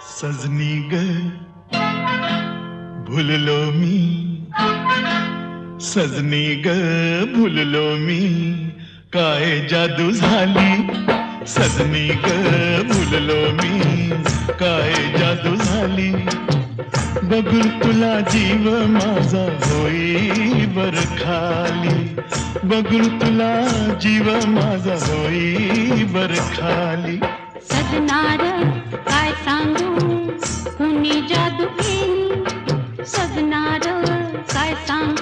सजनी ग भुललो मी, सजनी ग भुललो मी, काय जादू झाली. सजनी ग भुललो मी, काय जादू झाली. बघून तुला जीव माझा होई बर खाली. बघून तुला जीव माझा होई बर खाली. सजनार काय सांगू कुणी जादू केली. सजनार काय सांगू